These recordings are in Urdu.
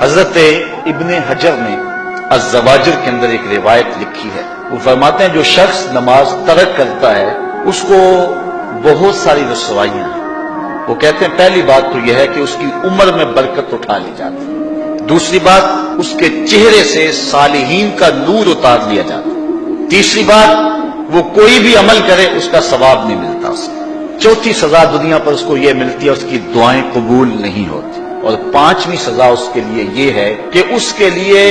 حضرت ابن حجر نے الزواجر کے اندر ایک روایت لکھی ہے، وہ فرماتے ہیں جو شخص نماز ترک کرتا ہے اس کو بہت ساری رسوائیاں ہیں۔ وہ کہتے ہیں پہلی بات تو یہ ہے کہ اس کی عمر میں برکت اٹھا لی جاتی ہے، دوسری بات اس کے چہرے سے صالحین کا نور اتار لیا جاتا ہے، تیسری بات وہ کوئی بھی عمل کرے اس کا ثواب نہیں ملتا اسے، چوتھی سزا دنیا پر اس کو یہ ملتی ہے اس کی دعائیں قبول نہیں ہوتی، اور پانچویں سزا اس کے لیے یہ ہے کہ اس کے لیے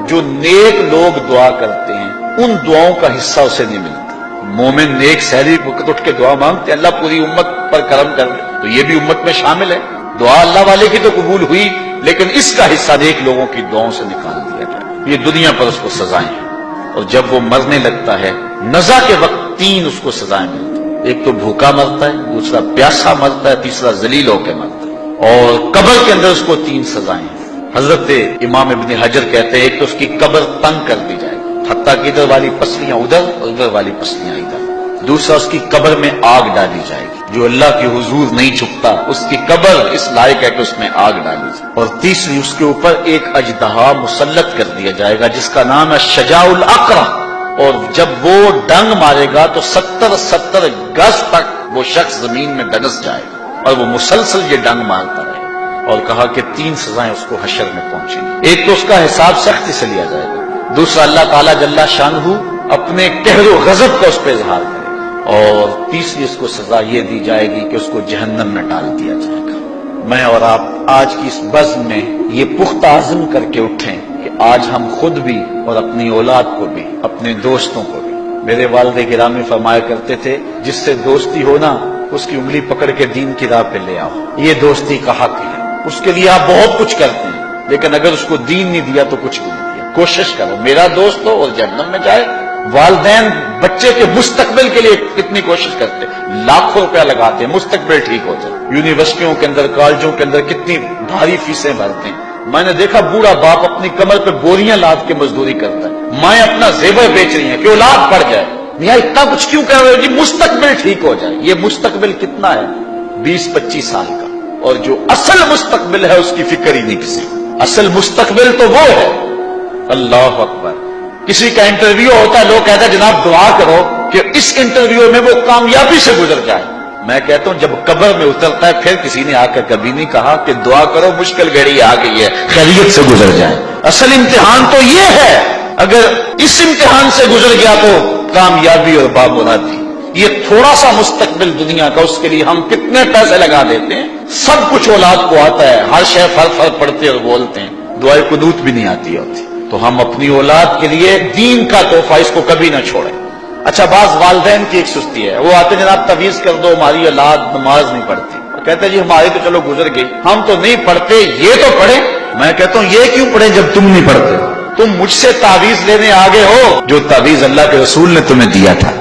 جو نیک لوگ دعا کرتے ہیں ان دعاؤں کا حصہ اسے نہیں ملتا۔ مومن نیک سحری وقت اٹھ کے دعا مانگتے اللہ پوری امت پر کرم کر دے، تو یہ بھی امت میں شامل ہے، دعا اللہ والے کی تو قبول ہوئی لیکن اس کا حصہ نیک لوگوں کی دعاؤں سے نکال دیا جائے، یہ دنیا پر اس کو سزائیں ہیں۔ اور جب وہ مرنے لگتا ہے نزا کے وقت تین اس کو سزائیں ملتی ہیں، ایک تو بھوکا مرتا ہے، دوسرا پیاسا مرتا ہے، تیسرا ذلیل ہو کے مرتا ہے، اور قبر کے اندر اس کو تین سزائیں ہیں۔ حضرت امام ابن حجر کہتے ہیں ایک تو اس کی قبر تنگ کر دی جائے گی، حتیٰ کہ ادھر والی پسلیاں ادھر اور ادھر والی پسلیاں ادھر، دوسرا اس کی قبر میں آگ ڈالی جائے گی، جو اللہ کے حضور نہیں چھپتا اس کی قبر اس لائق ہے کہ اس میں آگ ڈالی جائے، اور تیسری اس کے اوپر ایک اژدہا مسلط کر دیا جائے گا جس کا نام ہے شجاع الاقرع، اور جب وہ ڈنگ مارے گا تو 70 گز تک وہ شخص زمین میں دنس جائے گا اور وہ مسلسل یہ ڈنگ مارتا رہے گا، اور کہا کہ تین سزائیں اس کو حشر میں پہنچیں گی، ایک تو اس کا حساب سختی سے لیا جائے گا، دوسرا اللہ تعالیٰ جل شانہ اپنے قہر و غضب کا اس پہ اظہار کرے گا، اور تیسری اس کو سزا یہ دی جائے گی کہ اس کو جہنم میں ڈال دیا جائے گا۔ میں اور آپ آج کی اس بزم میں یہ پختہ عزم کر کے اٹھیں کہ آج ہم خود بھی اور اپنی اولاد کو بھی اپنے دوستوں کو بھی، میرے والد گرامی فرمایا کرتے تھے جس سے دوستی ہونا اس کی انگلی پکڑ کے دین کی راہ پہ لے آؤ، یہ دوستی کا حق ہے، اس کے لیے آپ بہت کچھ کرتے ہیں لیکن اگر اس کو دین نہیں دیا تو کچھ بھی نہیں دیا۔ کوشش کرو میرا دوست ہو اور جہنم میں جائے۔ والدین بچے کے مستقبل کے لیے کتنی کوشش کرتے ہیں، لاکھوں روپیہ لگاتے ہیں مستقبل ٹھیک ہو جائے، یونیورسٹیوں کے اندر کالجوں کے اندر کتنی بھاری فیسیں بھرتے ہیں، میں نے دیکھا بوڑھا باپ اپنی کمر پہ بوریاں لاد کے مزدوری کرتا ہے، مائیں اپنا زیور بیچ رہی ہیں کہ اولاد پڑ جائے، میاں اتنا کچھ کیوں کر رہے ہو جی مستقبل ٹھیک ہو جائے۔ یہ مستقبل کتنا ہے 20-25 سال کا، اور جو اصل مستقبل ہے اس کی فکر ہی نہیں کسی، اصل مستقبل تو وہ ہے۔ اللہ اکبر، کسی کا انٹرویو ہوتا ہے لوگ کہتے ہیں جناب دعا کرو کہ اس انٹرویو میں وہ کامیابی سے گزر جائے، میں کہتا ہوں جب قبر میں اترتا ہے پھر کسی نے آ کر کبھی نہیں کہا کہ دعا کرو مشکل گھڑی آ گئی ہے خیریت سے گزر جائے۔ اصل امتحان تو یہ ہے، اگر اس امتحان سے گزر گیا تو کامیابی اور بامرادی۔ یہ تھوڑا سا مستقبل دنیا کا، اس کے لیے ہم کتنے پیسے لگا دیتے ہیں، سب کچھ اولاد کو آتا ہے، ہر شے فر پڑھتے اور بولتے ہیں، دعائے قنوت بھی نہیں آتی ہوتی، تو ہم اپنی اولاد کے لیے دین کا تحفہ اس کو کبھی نہ چھوڑیں۔ اچھا بعض والدین کی ایک سستی ہے، وہ آتے ہیں جناب تعویذ کر دو ہماری اولاد نماز نہیں پڑھتی، کہتے ہیں جی ہماری تو چلو گزر گئی، ہم تو نہیں پڑھتے یہ تو پڑھیں۔ میں کہتا ہوں یہ کیوں پڑھیں جب تم نہیں پڑھتے، تم مجھ سے تعویذ لینے آگے ہو جو تعویذ اللہ کے رسول نے تمہیں دیا تھا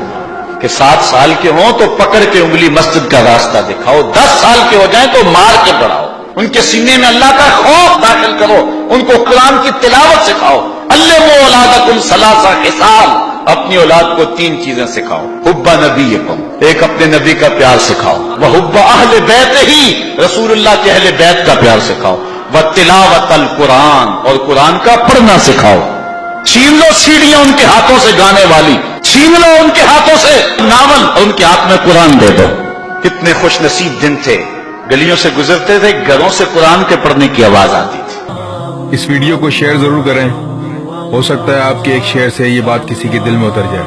کہ 7 سال کے ہوں تو پکڑ کے انگلی مسجد کا راستہ دکھاؤ، 10 سال کے ہو جائیں تو مار کے پڑھاؤ، ان کے سینے میں اللہ کا خوف داخل کرو، ان کو قرآن کی تلاوت سکھاؤ۔ علموا اولادکم 3 خصال، اپنی اولاد کو 3 چیزیں سکھاؤ، حب نبیکم، ایک اپنے نبی کا پیار سکھاؤ، وحب اہل بیت ہی، رسول اللہ کے اہل بیت کا پیار سکھاؤ، وتلاوت القرآن، اور قرآن کا پڑھنا سکھاؤ۔ چھین لو سیڑھیاں ان کے ہاتھوں سے گانے والی، چھین لو ان کے ہاتھوں سے ناول اور ان کے ہاتھ میں قرآن دے دو۔ کتنے خوش نصیب دن تھے، گلیوں سے گزرتے تھے گھروں سے قرآن کے پڑھنے کی آواز آتی تھی۔ اس ویڈیو کو شیئر ضرور کریں، ہو سکتا ہے آپ کے ایک شیئر سے یہ بات کسی کے دل میں اتر جائے۔